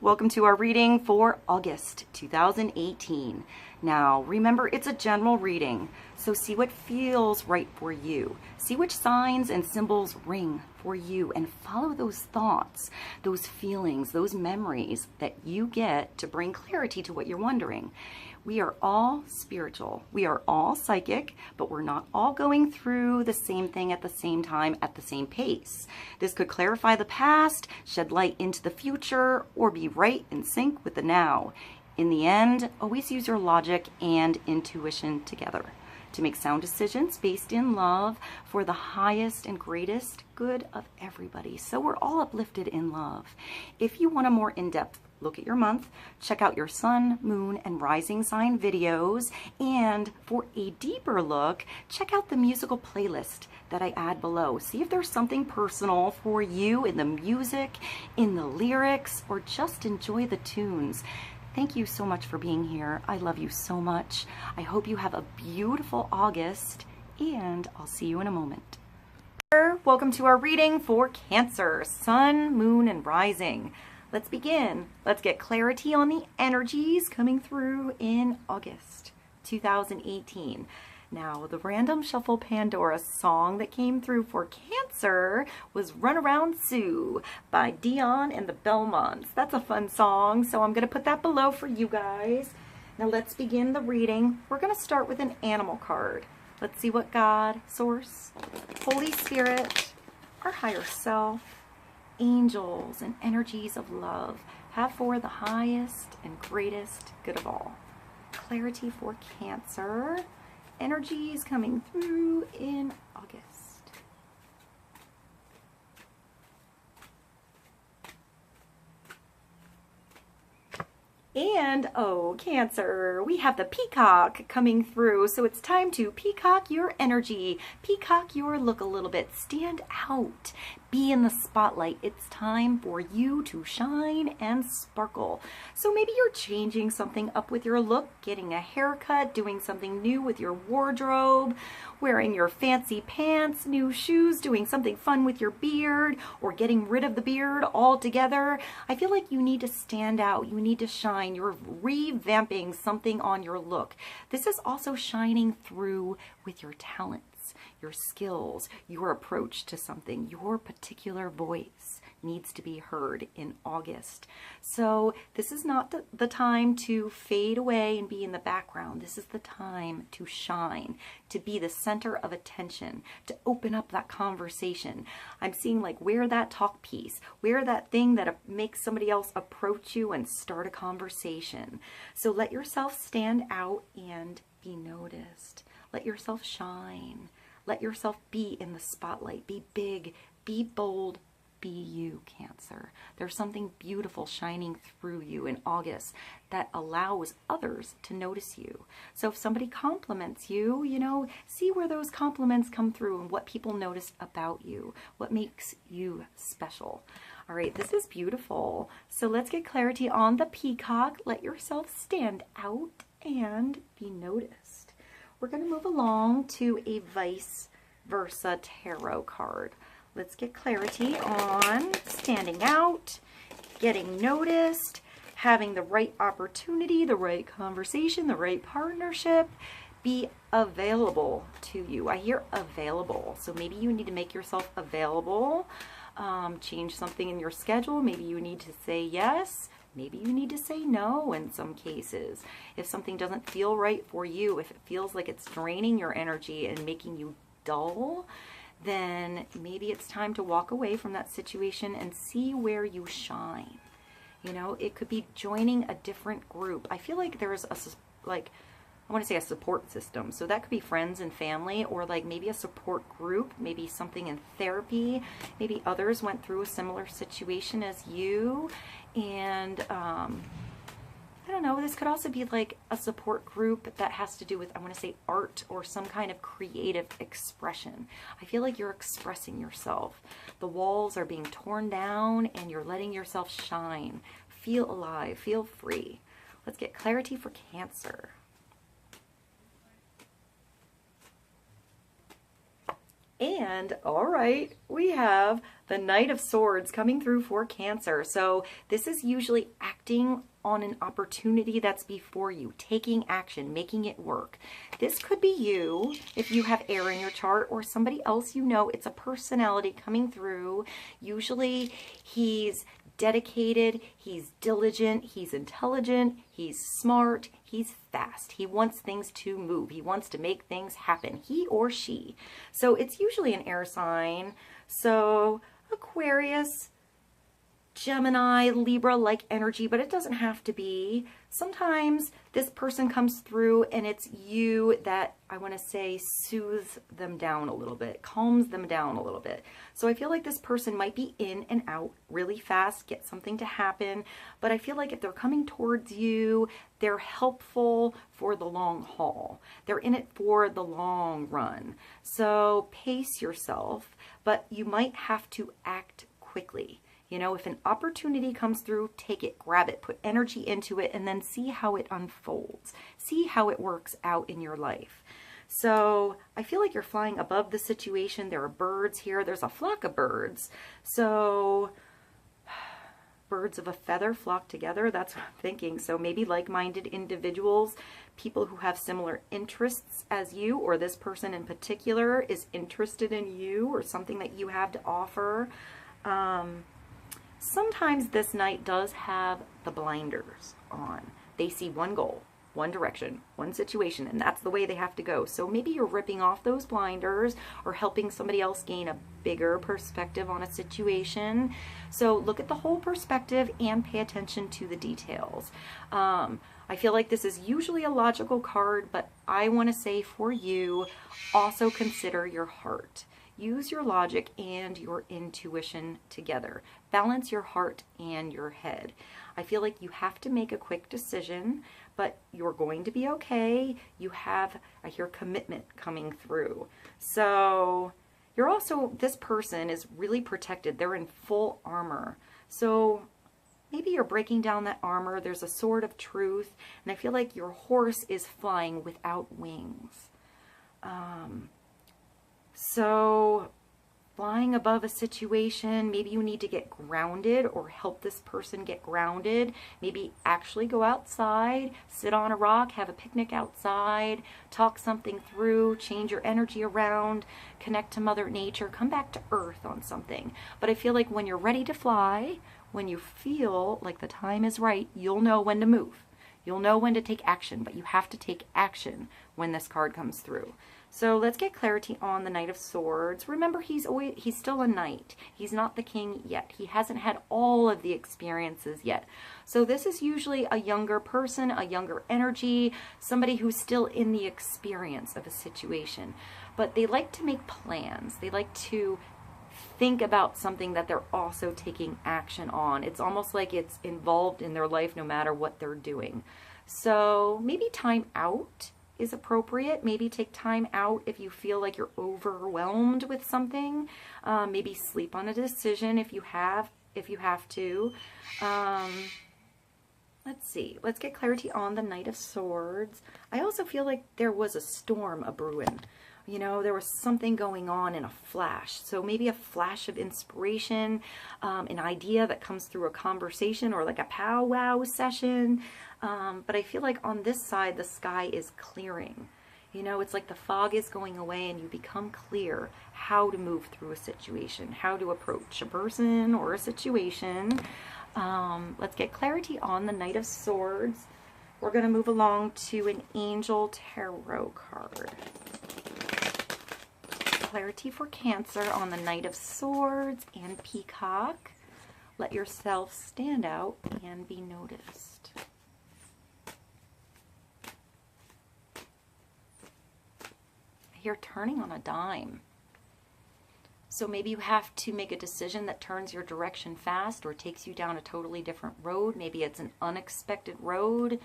welcome to our reading for August 2018. Now, remember, it's a general reading, so see what feels right for you. See which signs and symbols ring for you and follow those thoughts, those feelings, those memories that you get to bring clarity to what you're wondering. We are all spiritual. We are all psychic, but we're not all going through the same thing at the same time at the same pace. This could clarify the past, shed light into the future, or be right in sync with the now. In the end, always use your logic and intuition together to make sound decisions based in love for the highest and greatest good of everybody. So we're all uplifted in love. If you want a more in-depth look at your month, check out your sun, moon, and rising sign videos. And for a deeper look, check out the musical playlist that I add below. See if there's something personal for you in the music, in the lyrics, or just enjoy the tunes. Thank you so much for being here. I love you so much. I hope you have a beautiful August, and I'll see you in a moment. Welcome to our reading for Cancer, Sun, Moon, and Rising. Let's begin. Let's get clarity on the energies coming through in August 2018. Now, the Random Shuffle Pandora song that came through for Cancer was Run Around Sue by Dion and the Belmonts. That's a fun song, so I'm going to put that below for you guys. Now, let's begin the reading. We're going to start with an animal card. Let's see what God, Source, Holy Spirit, our higher self, angels, and energies of love have for the highest and greatest good of all. Clarity for Cancer. Energies coming through in August. And, oh, Cancer, we have the peacock coming through. So it's time to peacock your energy, peacock your look a little bit, stand out, be in the spotlight. It's time for you to shine and sparkle. So maybe you're changing something up with your look, getting a haircut, doing something new with your wardrobe, wearing your fancy pants, new shoes, doing something fun with your beard, or getting rid of the beard altogether. I feel like you need to stand out. You need to shine. You're revamping something on your look. This is also shining through with your talents, your skills, your approach to something. Your particular voice needs to be heard in August. So this is not the time to fade away and be in the background. This is the time to shine, to be the center of attention, to open up that conversation. I'm seeing like wear that talk piece, wear that thing that makes somebody else approach you and start a conversation. So let yourself stand out and be noticed. Let yourself shine. Let yourself be in the spotlight. Be big, be bold, be you, Cancer. There's something beautiful shining through you in August that allows others to notice you. So if somebody compliments you, you know, see where those compliments come through and what people notice about you, what makes you special. All right, this is beautiful. So let's get clarity on the peacock. Let yourself stand out and be noticed. We're going to move along to a vice versa tarot card. Let's get clarity on standing out, getting noticed, having the right opportunity, the right conversation, the right partnership, be available to you. I hear available. So maybe you need to make yourself available, change something in your schedule. Maybe you need to say yes. Maybe you need to say no in some cases. If something doesn't feel right for you, if it feels like it's draining your energy and making you dull, then maybe it's time to walk away from that situation and see where you shine. You know, it could be joining a different group. I feel like there's a, I want to say a support system. So that could be friends and family, or like maybe a support group, maybe something in therapy. Maybe others went through a similar situation as you. And I don't know, this could also be like a support group that has to do with, I want to say, art or some kind of creative expression. I feel like you're expressing yourself. The walls are being torn down and you're letting yourself shine. Feel alive, feel free. Let's get clarity for Cancer. And all right, we have the Knight of Swords coming through for Cancer. So this is usually acting on an opportunity that's before you, taking action, making it work. This could be you if you have air in your chart, or somebody else you know. It's a personality coming through. Usually he's dedicated, he's diligent, he's intelligent, he's smart, he's fast. He wants things to move. He wants to make things happen, he or she. So it's usually an air sign. So Aquarius, Gemini, Libra-like energy, but it doesn't have to be. Sometimes this person comes through and it's you that, I want to say, soothes them down a little bit, calms them down a little bit. So I feel like this person might be in and out really fast, get something to happen, but I feel like if they're coming towards you, they're helpful for the long haul. They're in it for the long run. So pace yourself, but you might have to act quickly. You know, if an opportunity comes through, take it, grab it, put energy into it, and then see how it unfolds. See how it works out in your life. So I feel like you're flying above the situation. There are birds here. There's a flock of birds. So birds of a feather flock together. That's what I'm thinking. So maybe like-minded individuals, people who have similar interests as you, or this person in particular is interested in you or something that you have to offer. Sometimes this knight does have the blinders on. They see one goal, one direction, one situation, and that's the way they have to go. So maybe you're ripping off those blinders or helping somebody else gain a bigger perspective on a situation. So look at the whole perspective and pay attention to the details. I feel like this is usually a logical card, but I want to say for you, also consider your heart. Use your logic and your intuition together. Balance your heart and your head. I feel like you have to make a quick decision, but you're going to be okay. You have, I hear, commitment coming through. So you're also, this person is really protected. They're in full armor. So maybe you're breaking down that armor. There's a sword of truth. And I feel like your horse is flying without wings. So flying above a situation, maybe you need to get grounded or help this person get grounded. Maybe actually go outside, sit on a rock, have a picnic outside, talk something through, change your energy around, connect to Mother Nature, come back to earth on something. But I feel like when you're ready to fly, when you feel like the time is right, you'll know when to move. You'll know when to take action, but you have to take action when this card comes through. So let's get clarity on the Knight of Swords. Remember, he's still a knight. He's not the king yet. He hasn't had all of the experiences yet. So this is usually a younger person, a younger energy, somebody who's still in the experience of a situation. But they like to make plans. They like to think about something that they're also taking action on. It's almost like it's involved in their life no matter what they're doing. So maybe time out is appropriate. Maybe take time out if you feel like you're overwhelmed with something. Maybe sleep on a decision if you have to. Let's see. Let's get clarity on the Knight of Swords. I also feel like there was a storm a-brewing. You know, there was something going on in a flash. So maybe a flash of inspiration, an idea that comes through a conversation or like a powwow session. But I feel like on this side, the sky is clearing. You know, it's like the fog is going away and you become clear how to move through a situation, how to approach a person or a situation. Let's get clarity on the Knight of Swords. We're going to move along to an Angel Tarot card. Clarity for Cancer on the Knight of Swords and Peacock. Let yourself stand out and be noticed. I hear turning on a dime. So maybe you have to make a decision that turns your direction fast or takes you down a totally different road. Maybe it's an unexpected road,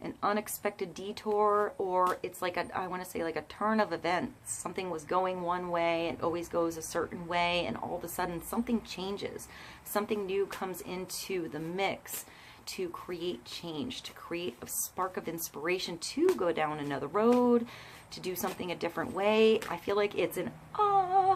an unexpected detour, or it's like I want to say like a turn of events. Something was going one way and always goes a certain way, and all of a sudden something changes. Something new comes into the mix to create change, to create a spark of inspiration to go down another road, to do something a different way. I feel like it's an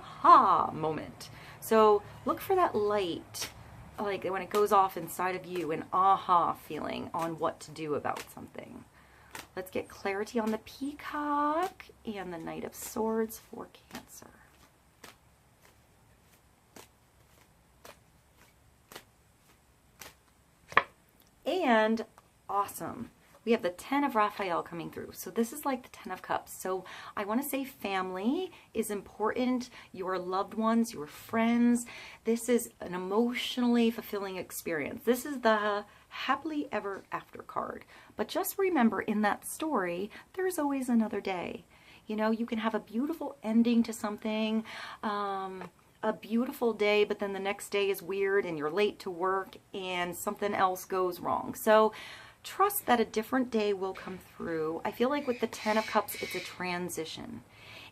aha moment. So look for that light, like when it goes off inside of you, an aha feeling on what to do about something. Let's get clarity on the Peacock and the Knight of Swords for Cancer. And awesome. We have the 10 of Raphael coming through. So this is like the 10 of Cups. So I want to say family is important. Your loved ones, your friends. This is an emotionally fulfilling experience. This is the happily ever after card. But just remember, in that story, there's always another day. You know, you can have a beautiful ending to something, a beautiful day, but then the next day is weird and you're late to work and something else goes wrong. So trust that a different day will come through. I feel like with the 10 of Cups, it's a transition.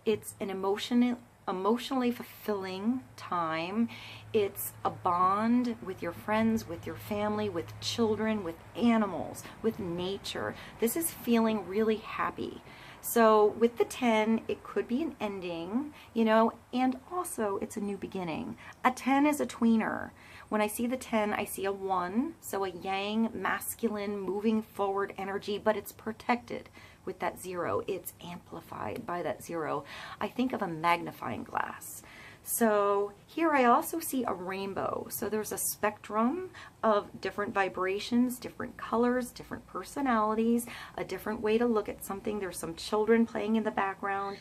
It's an emotionally fulfilling time. It's a bond with your friends, with your family, with children, with animals, with nature. This is feeling really happy. So with the 10, it could be an ending, you know, and also it's a new beginning. A 10 is a tweener. When I see the 10, I see a 1, so a yang, masculine, moving forward energy, but it's protected with that 0. It's amplified by that 0. I think of a magnifying glass. So here I also see a rainbow. So there's a spectrum of different vibrations, different colors, different personalities, a different way to look at something. There's some children playing in the background.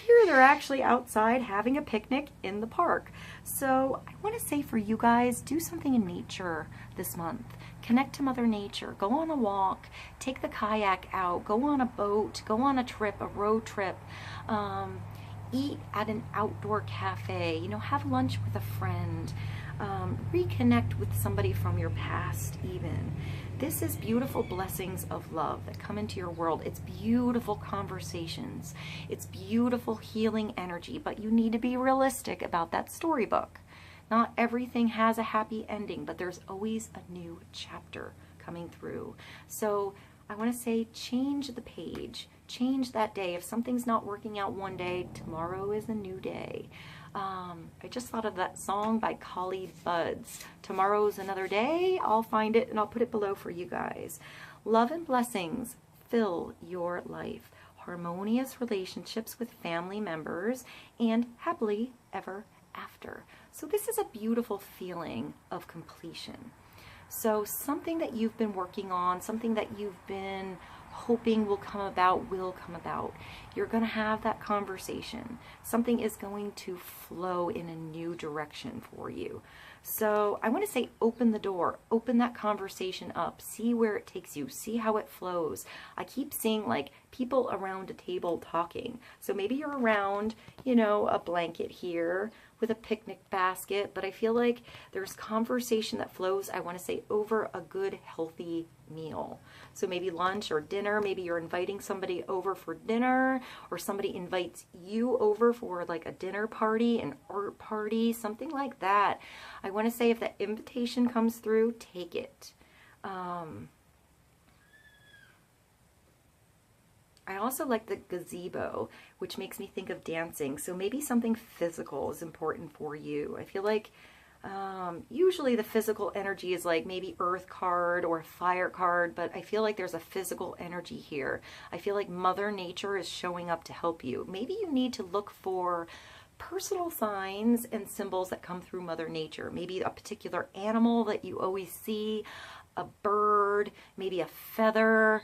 Here they're actually outside having a picnic in the park. So I want to say for you guys, do something in nature this month. Connect to Mother Nature. Go on a walk. Take the kayak out. Go on a boat. Go on a trip, a road trip. Eat at an outdoor cafe, you know, have lunch with a friend, reconnect with somebody from your past even. This is beautiful blessings of love that come into your world. It's beautiful conversations. It's beautiful healing energy, but you need to be realistic about that storybook. Not everything has a happy ending, but there's always a new chapter coming through. So I want to say change the page. Change that day. If something's not working out one day, tomorrow is a new day. I just thought of that song by Khalid Buds. Tomorrow's another day. I'll find it and I'll put it below for you guys. Love and blessings fill your life. Harmonious relationships with family members and happily ever after. So this is a beautiful feeling of completion. So something that you've been working on, something that you've been hoping will come about, will come about. You're going to have that conversation. Something is going to flow in a new direction for you. So I want to say open the door, open that conversation up, see where it takes you, see how it flows. I keep seeing like people around a table talking. So maybe you're around, you know, a blanket here with a picnic basket, but I feel like there's conversation that flows, I want to say, over a good, healthy meal. So maybe lunch or dinner, maybe you're inviting somebody over for dinner, or somebody invites you over for like a dinner party, an art party, something like that. I want to say if that invitation comes through, take it. I also like the gazebo, which makes me think of dancing. So maybe something physical is important for you. I feel like usually the physical energy is like maybe earth card or fire card, but I feel like there's a physical energy here. I feel like Mother Nature is showing up to help you. Maybe you need to look for personal signs and symbols that come through Mother Nature. Maybe a particular animal that you always see, a bird, maybe a feather,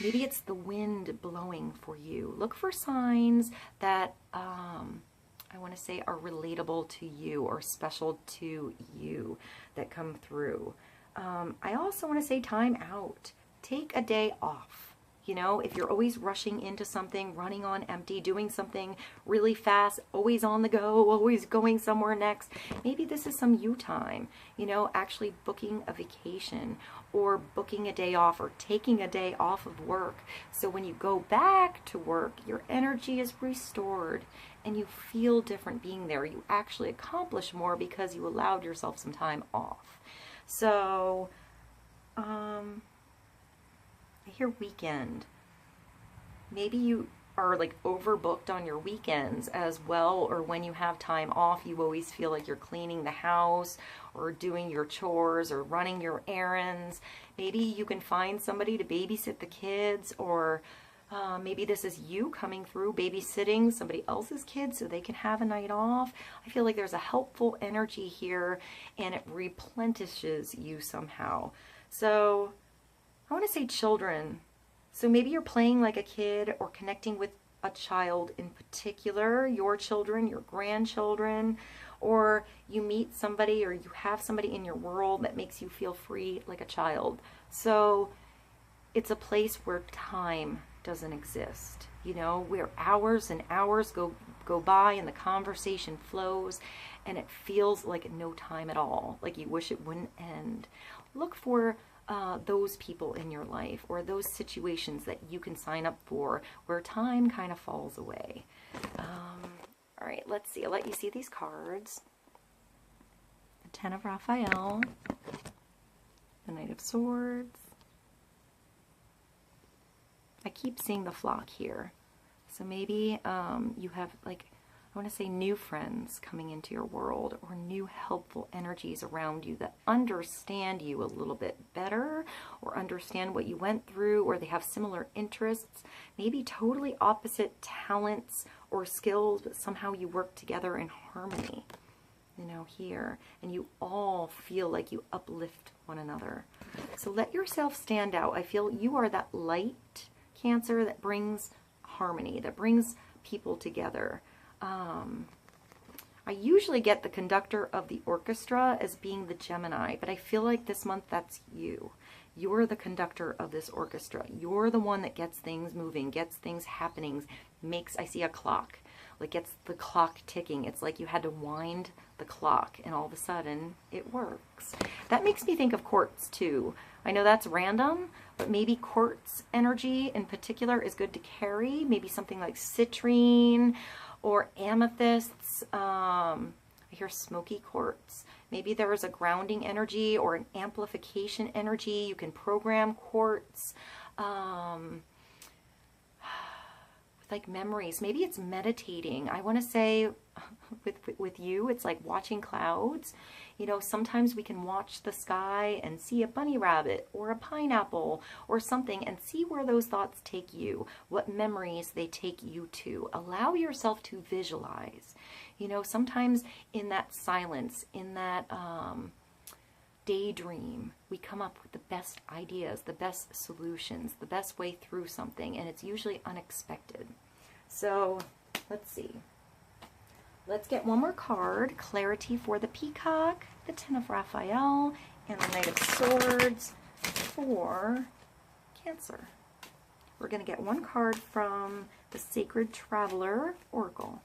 maybe it's the wind blowing for you. Look for signs that I want to say are relatable to you or special to you that come through. I also want to say time out. Take a day off. You know, if you're always rushing into something, running on empty, doing something really fast, always on the go, always going somewhere next, maybe this is some you time, you know, actually booking a vacation or booking a day off or taking a day off of work. So when you go back to work, your energy is restored and you feel different being there. You actually accomplish more because you allowed yourself some time off. So, I hear weekend. Maybe you are like overbooked on your weekends as well, or when you have time off, you always feel like you're cleaning the house or doing your chores or running your errands. Maybe you can find somebody to babysit the kids, or maybe this is you coming through babysitting somebody else's kids so they can have a night off. I feel like there's a helpful energy here, and it replenishes you somehow. So I want to say children. So maybe you're playing like a kid or connecting with a child in particular, your children, your grandchildren, or you meet somebody or you have somebody in your world that makes you feel free like a child. So it's a place where time doesn't exist, you know, where hours and hours go by and the conversation flows and it feels like no time at all, like you wish it wouldn't end. Look for those people in your life, or those situations that you can sign up for where time kind of falls away. All right, let's see. I'll let you see these cards. The Ten of Raphael, the Knight of Swords. I keep seeing the flock here. So maybe you have, like, I want to say new friends coming into your world, or new helpful energies around you that understand you a little bit better, or understand what you went through, or they have similar interests, maybe totally opposite talents or skills, but somehow you work together in harmony, you know, here, and you all feel like you uplift one another. So let yourself stand out. I feel you are that light, Cancer, that brings harmony, that brings people together. I usually get the conductor of the orchestra as being the Gemini, but I feel like this month that's you. You're the conductor of this orchestra. You're the one that gets things moving, gets things happening, makes, I see a clock, like gets the clock ticking. It's like you had to wind the clock and all of a sudden it works. That makes me think of quartz too. I know that's random, but maybe quartz energy in particular is good to carry. Maybe something like citrine or amethysts. I hear smoky quartz. Maybe there is a grounding energy or an amplification energy. You can program quartz with like memories. Maybe it's meditating. I want to say with you, it's like watching clouds. You know, sometimes we can watch the sky and see a bunny rabbit or a pineapple or something and see where those thoughts take you, what memories they take you to. Allow yourself to visualize. You know, sometimes in that silence, in that daydream, we come up with the best ideas, the best solutions, the best way through something, and it's usually unexpected. So let's see. Let's get one more card. Clarity for the Peacock, the Ten of Raphael, and the Knight of Swords for Cancer. We're going to get one card from the Sacred Traveler Oracle.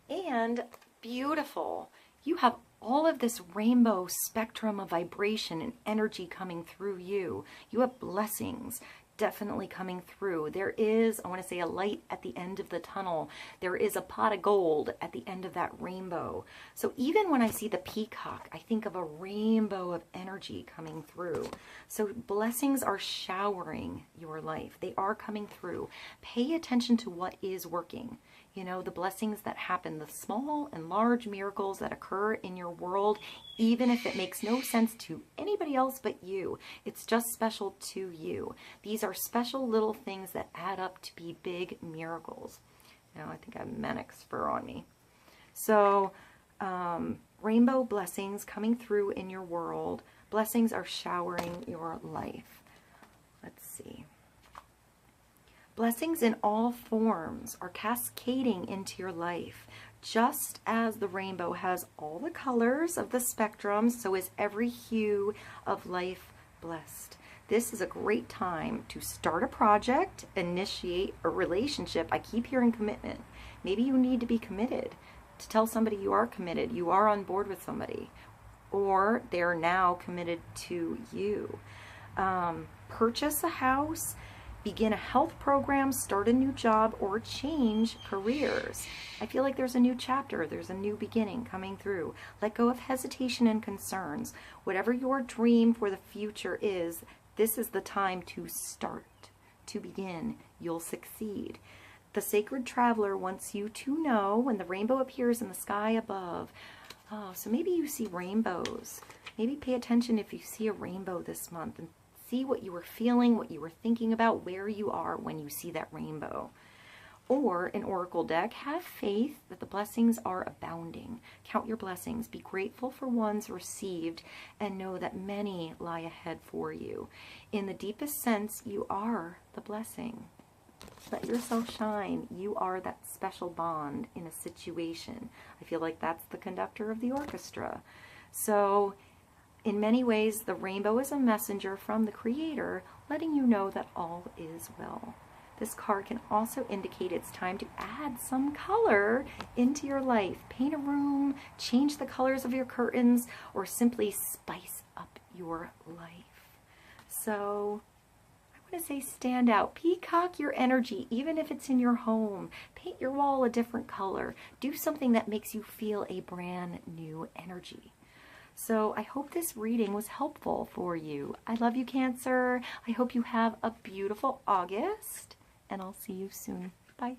And beautiful. You have all of this rainbow spectrum of vibration and energy coming through you. You have blessings definitely coming through. There is, I want to say, a light at the end of the tunnel. There is a pot of gold at the end of that rainbow. So even when I see the peacock, I think of a rainbow of energy coming through. So blessings are showering your life. They are coming through. Pay attention to what is working. You know, the blessings that happen, the small and large miracles that occur in your world, even if it makes no sense to anybody else but you. It's just special to you. These are special little things that add up to be big miracles. Now, I think I have Mannix fur on me. So, rainbow blessings coming through in your world. Blessings are showering your life. Let's see. Blessings in all forms are cascading into your life. Just as the rainbow has all the colors of the spectrum, so is every hue of life blessed. This is a great time to start a project, initiate a relationship. I keep hearing commitment. Maybe you need to be committed, to tell somebody you are committed, you are on board with somebody, or they're now committed to you. Purchase a house. Begin a health program, start a new job, or change careers. I feel like there's a new chapter, there's a new beginning coming through. Let go of hesitation and concerns. Whatever your dream for the future is, this is the time to start, to begin. You'll succeed. The sacred traveler wants you to know when the rainbow appears in the sky above. Oh, so maybe you see rainbows. Maybe pay attention if you see a rainbow this month and see what you were feeling, what you were thinking about, where you are when you see that rainbow. Or an oracle deck, have faith that the blessings are abounding. Count your blessings. Be grateful for ones received and know that many lie ahead for you. In the deepest sense, you are the blessing. Let yourself shine. You are that special bond in a situation. I feel like that's the conductor of the orchestra. So in many ways, the rainbow is a messenger from the Creator, letting you know that all is well. This card can also indicate it's time to add some color into your life. Paint a room, change the colors of your curtains, or simply spice up your life. So I want to say stand out. Peacock your energy, even if it's in your home. Paint your wall a different color. Do something that makes you feel a brand new energy. So I hope this reading was helpful for you. I love you, Cancer. I hope you have a beautiful August, and I'll see you soon. Bye.